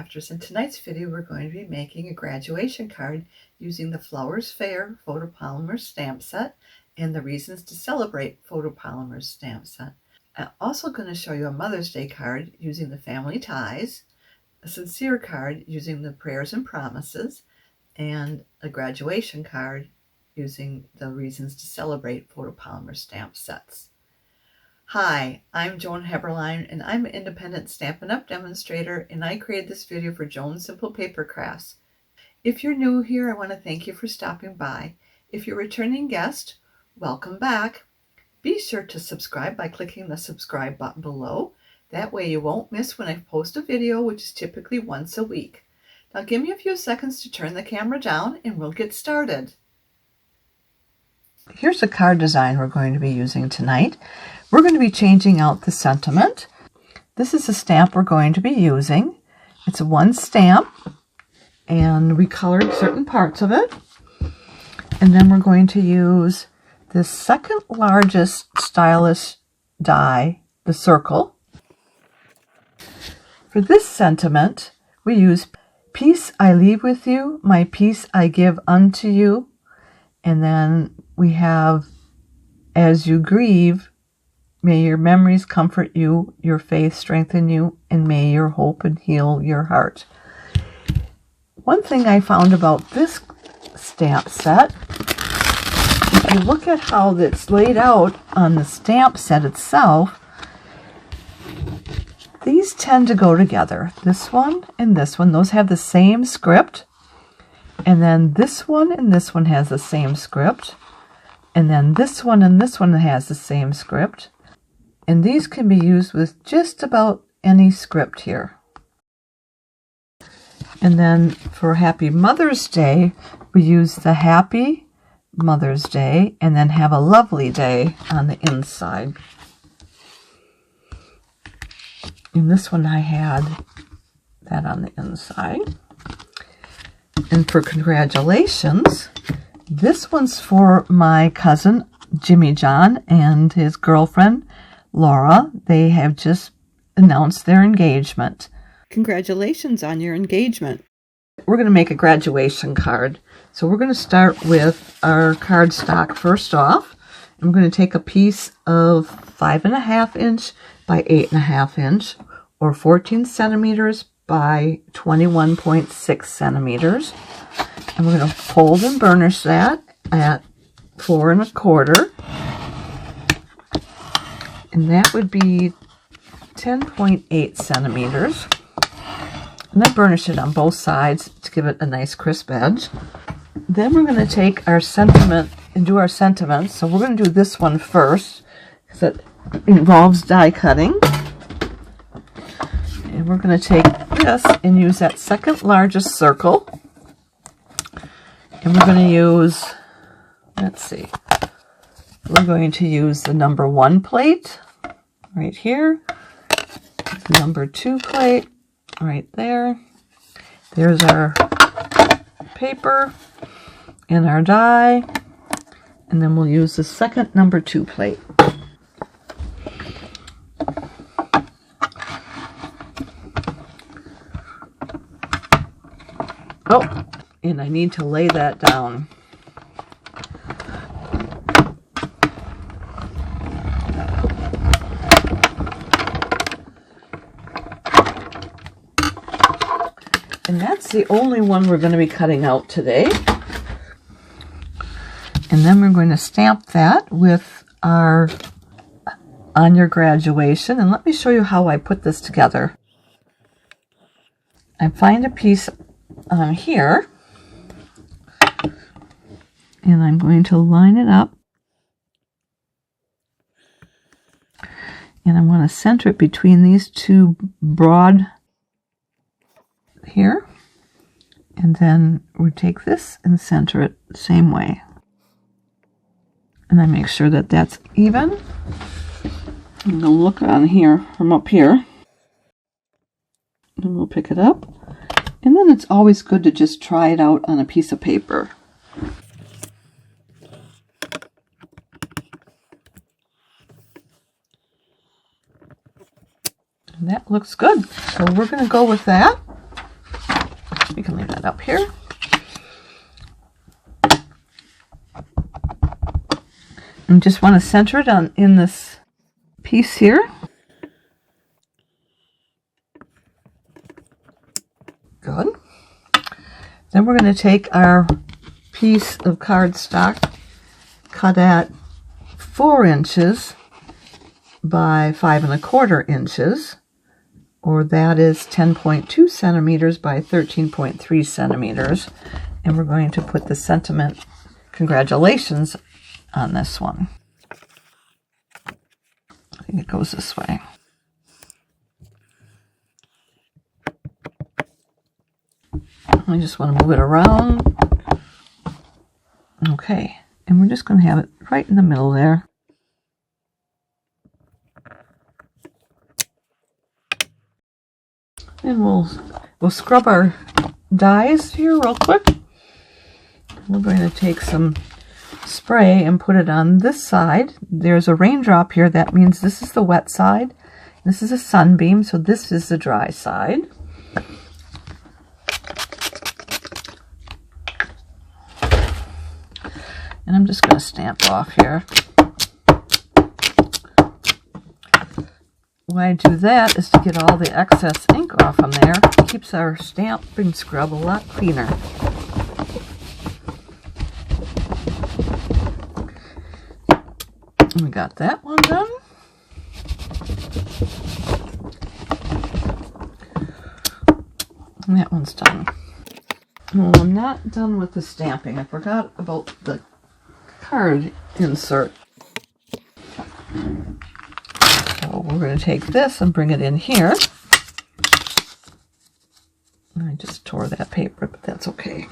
crafters. In tonight's video we're going to be making a graduation card using the Flowers Fair Photopolymer Stamp Set and the Reasons to Celebrate Photopolymer Stamp Set. I'm also going to show you a Mother's Day card using the Family Ties, a Sincere card using the Prayers and Promises, and a graduation card using the Reasons to Celebrate Photopolymer Stamp Sets. Hi, I'm Joan Heberlein, and I'm an independent Stampin' Up! Demonstrator, and I created this video for Joan's Simple Paper Crafts. If you're new here, I want to thank you for stopping by. If you're a returning guest, welcome back. Be sure to subscribe by clicking the subscribe button below. That way you won't miss when I post a video, which is typically once a week. Now give me a few seconds to turn the camera down and we'll get started. Here's the card design we're going to be using tonight. We're going to be changing out the sentiment. This is the stamp we're going to be using. It's one stamp, and we colored certain parts of it. And then we're going to use the second largest stylus die, the circle. For this sentiment, we use "Peace I leave with you, my peace I give unto you." And then we have "As you grieve, may your memories comfort you, your faith strengthen you, and may your hope and heal your heart." One thing I found about this stamp set, if you look at how it's laid out on the stamp set itself, these tend to go together. This one and this one, those have the same script. And then this one and this one has the same script. And then this one and this one has the same script. And these can be used with just about any script here. And then for Happy Mother's Day, we use the Happy Mother's Day and then Have a Lovely Day on the inside. And this one I had that on the inside. And for congratulations, this one's for my cousin Jimmy John and his girlfriend Laura. They have just announced their engagement. Congratulations on your engagement. We're going to make a graduation card. So we're going to start with our cardstock first off. I'm going to take a piece of 5.5 inch by 8.5 inch or 14 centimeters by 21.6 centimeters. And we're going to fold and burnish that at 4 1/4. And that would be 10.8 centimeters. And then burnish it on both sides to give it a nice crisp edge. Then we're going to take our sentiment and do our sentiments. So we're going to do this one first because it involves die cutting. And we're going to take this and use that second largest circle. And we're going to use, let's see, we're going to use the number 1 plate right here, the number 2 plate right there. There's our paper and our die, and then we'll use the second number 2 plate. Oh, and I need to lay that down. And that's the only one we're going to be cutting out today. And then we're going to stamp that with our On Your Graduation. And let me show you how I put this together. I find a piece on here, and I'm going to line it up. And I'm going to center it between these two broad here, and then we take this and center it the same way, and I make sure that that's even. I'm going to look on here from up here, and we'll pick it up, and then it's always good to just try it out on a piece of paper. And that looks good, so we're going to go with that. We can leave that up here. And just want to center it in this piece here. Good. Then we're going to take our piece of cardstock cut at 4 inches by 5 1/4 inches, or that is 10.2 centimeters by 13.3 centimeters. And we're going to put the sentiment, congratulations, on this one. I think it goes this way. I just want to move it around. Okay, and we're just going to have it right in the middle there. And we'll scrub our dies here real quick. We're going to take some spray and put it on this side. There's a raindrop here. That means this is the wet side. This is a sunbeam, so this is the dry side. And I'm just going to stamp off here. Why I do that is to get all the excess ink off from there. It keeps our stamping scrub a lot cleaner. We got that one done. And that one's done. Well, I'm not done with the stamping. I forgot about the card insert. So we're going to take this and bring it in here. I just tore that paper, but that's okay.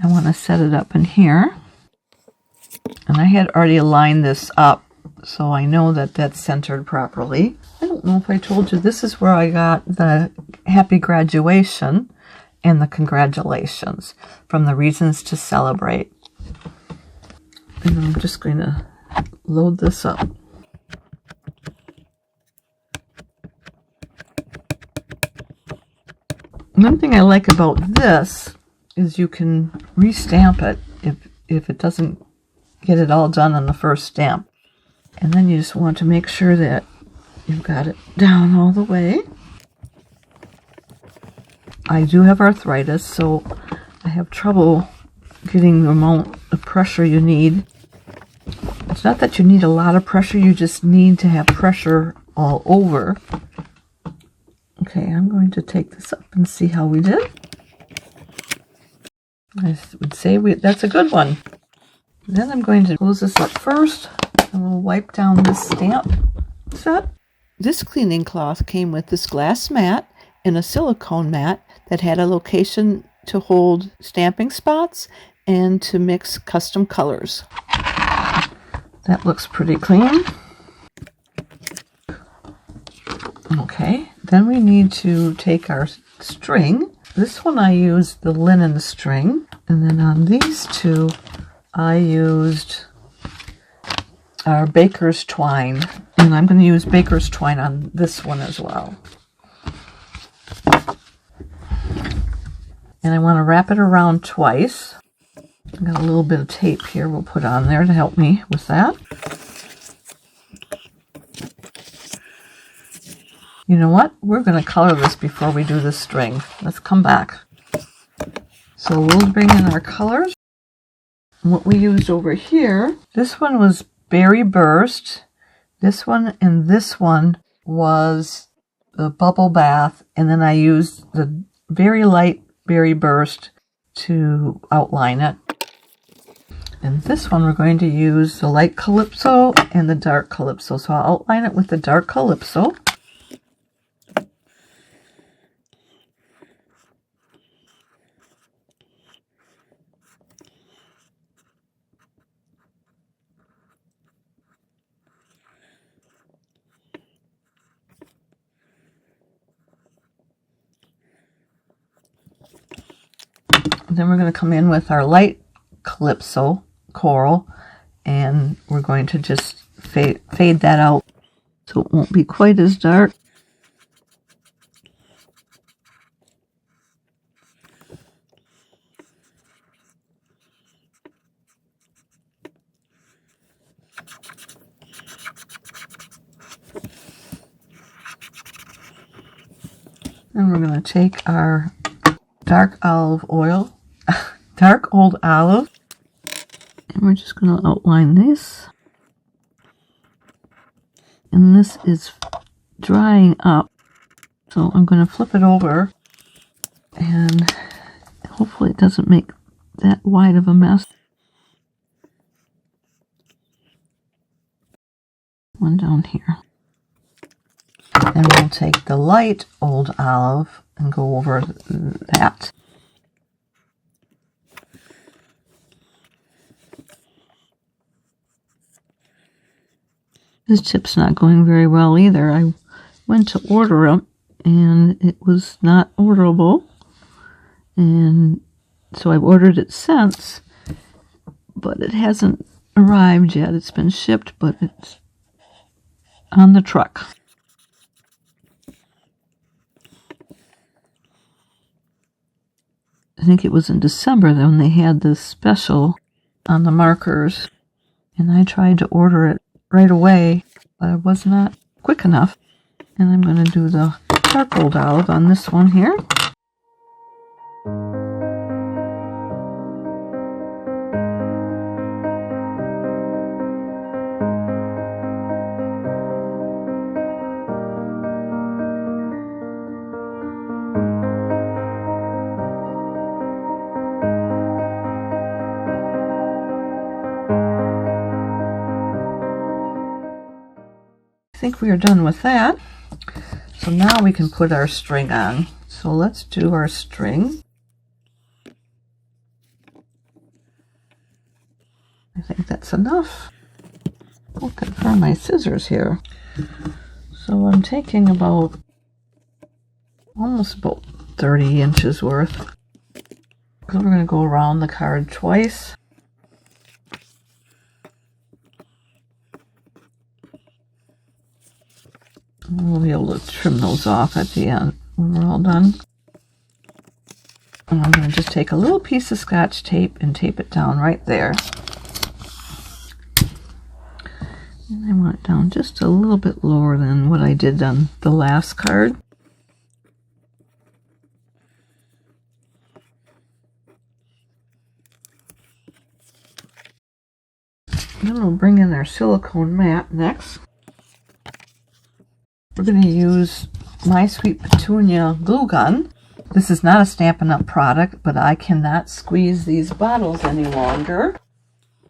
I want to set it up in here. And I had already aligned this up, so I know that that's centered properly. I don't know if I told you, this is where I got the happy graduation and the congratulations from the Reasons to Celebrate. And I'm just going to load this up. One thing I like about this is you can restamp it if it doesn't get it all done on the first stamp. And then you just want to make sure that you've got it down all the way. I do have arthritis, so I have trouble getting the amount of pressure you need. It's not that you need a lot of pressure, you just need to have pressure all over. Okay, I'm going to take this up and see how we did. I would say that's a good one. Then I'm going to close this up first, and we'll wipe down this stamp set. This cleaning cloth came with this glass mat and a silicone mat that had a location to hold stamping spots and to mix custom colors. That looks pretty clean. Okay, then we need to take our string. This one I used the linen string, and then on these two I used our baker's twine, and I'm going to use baker's twine on this one as well. And I want to wrap it around twice. I've got a little bit of tape here we'll put on there to help me with that. You know what? We're going to color this before we do the string. Let's come back. So we'll bring in our colors. What we used over here, this one was Berry Burst. This one and this one was the Bubble Bath. And then I used the very light Berry Burst to outline it. And this one we're going to use the light Calypso and the dark Calypso. So I'll outline it with the dark Calypso. Then we're going to come in with our light Calypso coral, and we're going to just fade that out so it won't be quite as dark. And we're going to take our dark olive oil, dark old olive, and we're just going to outline this. And this is drying up, so I'm going to flip it over, and hopefully it doesn't make that wide of a mess. One down here. And we'll take the light old olive and go over that. This chip's not going very well either. I went to order them and it was not orderable. And so I've ordered it since, but it hasn't arrived yet. It's been shipped, but it's on the truck. I think it was in December when they had this special on the markers, and I tried to order it right away, but I was not quick enough. And I'm going to do the dark old olive on this one here. I think we are done with that. So now we can put our string on. So let's do our string. I think that's enough. I'll confirm my scissors here. So I'm taking almost about 30 inches worth. So we're going to go around the card twice. We'll be able to trim those off at the end when we're all done. And I'm going to just take a little piece of Scotch tape and tape it down right there. And I want it down just a little bit lower than what I did on the last card. Then we'll bring in our silicone mat next. We're going to use My Sweet Petunia glue gun. This is not a Stampin' Up! Product, but I cannot squeeze these bottles any longer.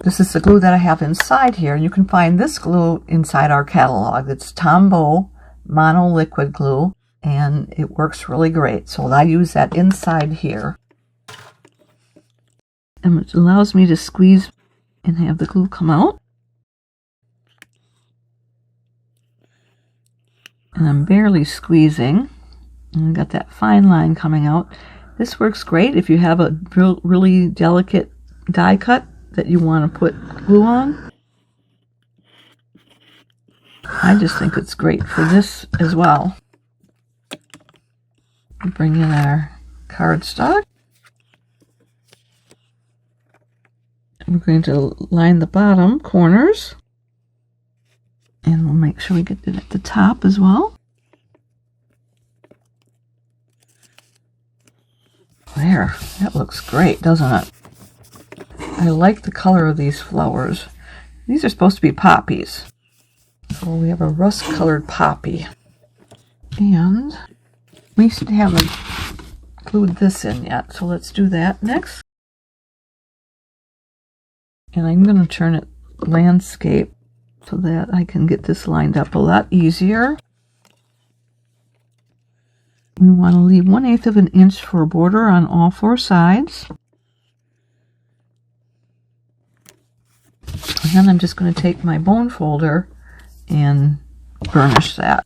This is the glue that I have inside here. You can find this glue inside our catalog. It's Tombow Mono Liquid Glue, and it works really great. So I use that inside here. And it allows me to squeeze and have the glue come out. And I'm barely squeezing. And I got that fine line coming out. This works great if you have a really delicate die cut that you want to put glue on. I just think it's great for this as well. Bring in our cardstock. We're going to line the bottom corners. And we'll make sure we get it at the top as well. There, that looks great, doesn't it? I like the color of these flowers. These are supposed to be poppies. So we have a rust-colored poppy. And we haven't glued this in yet, so let's do that next. And I'm going to turn it landscape so that I can get this lined up a lot easier. We want to leave 1/8 of an inch for a border on all 4 sides. And then I'm just going to take my bone folder and burnish that.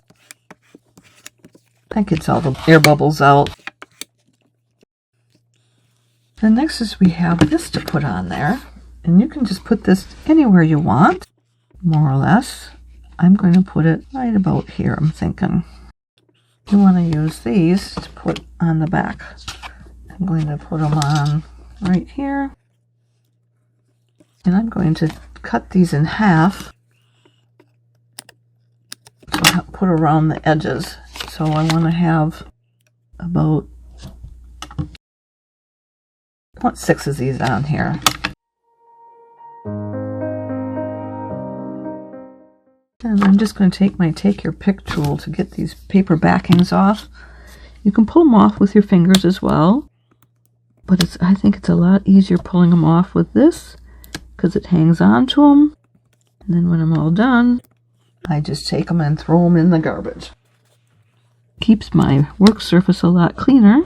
That gets all the air bubbles out. Then next is we have this to put on there. And you can just put this anywhere you want, more or less. I'm going to put it right about here, I'm thinking. You want to use these to put on the back. I'm going to put them on right here. And I'm going to cut these in half to put around the edges. So I want to have about 6 of these on here. And I'm just going to take my Take Your Pick tool to get these paper backings off. You can pull them off with your fingers as well, but I think it's a lot easier pulling them off with this because it hangs on to them. And then when I'm all done, I just take them and throw them in the garbage. Keeps my work surface a lot cleaner.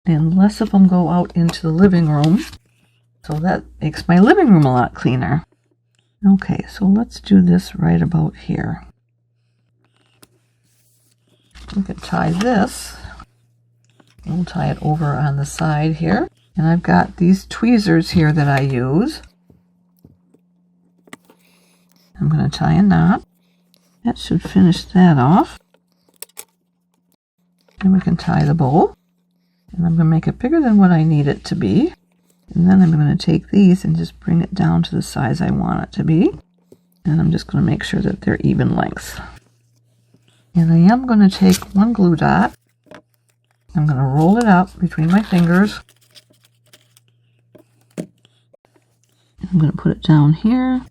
And less of them go out into the living room. So that makes my living room a lot cleaner. Okay, so let's do this right about here. We can tie this. We'll tie it over on the side here. And I've got these tweezers here that I use. I'm going to tie a knot. That should finish that off. And we can tie the bow. And I'm going to make it bigger than what I need it to be. And then I'm going to take these and just bring it down to the size I want it to be. And I'm just going to make sure that they're even lengths. And I am going to take one glue dot. I'm going to roll it up between my fingers. I'm going to put it down here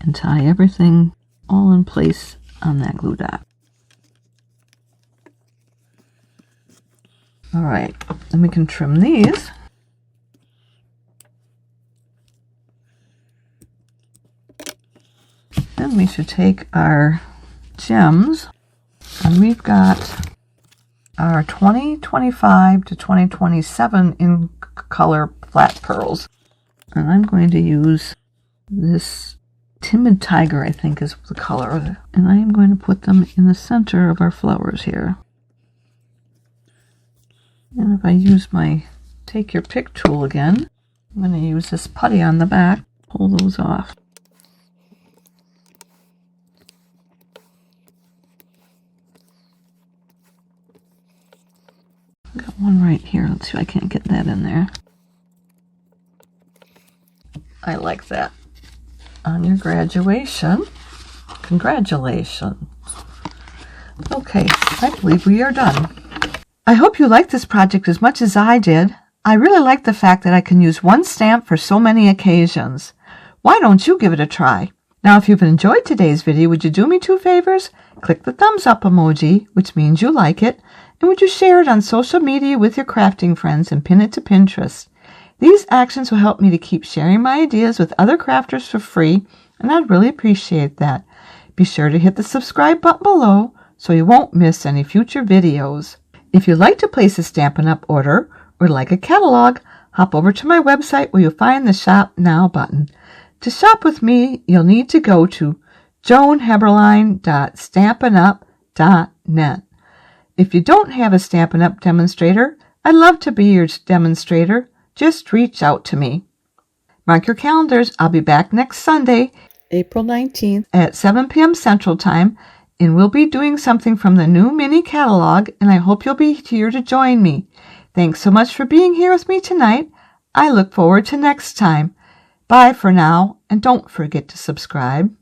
and tie everything all in place on that glue dot. All right, then we can trim these. Then we should take our gems, and we've got our 2025 to 2027 in color flat pearls. And I'm going to use this Timid Tiger, I think is the color. And I am going to put them in the center of our flowers here. And if I use my Take Your Pick tool again, I'm going to use this putty on the back, pull those off. Got one right here. Let's see if I can't get that in there. I like that. On your graduation, congratulations. Okay, I believe we are done. I hope you liked this project as much as I did. I really like the fact that I can use one stamp for so many occasions. Why don't you give it a try? Now, if you've enjoyed today's video, would you do me 2 favors? Click the thumbs up emoji, which means you like it, and would you share it on social media with your crafting friends and pin it to Pinterest? These actions will help me to keep sharing my ideas with other crafters for free, and I'd really appreciate that. Be sure to hit the subscribe button below so you won't miss any future videos. If you'd like to place a Stampin' Up! Order or like a catalog, hop over to my website where you'll find the Shop Now button. To shop with me, you'll need to go to joanheberlein.stampinup.net. If you don't have a Stampin' Up! Demonstrator, I'd love to be your demonstrator. Just reach out to me. Mark your calendars. I'll be back next Sunday, April 19th at 7 p.m. Central Time, and we'll be doing something from the new mini catalog, and I hope you'll be here to join me. Thanks so much for being here with me tonight. I look forward to next time. Bye for now, and don't forget to subscribe.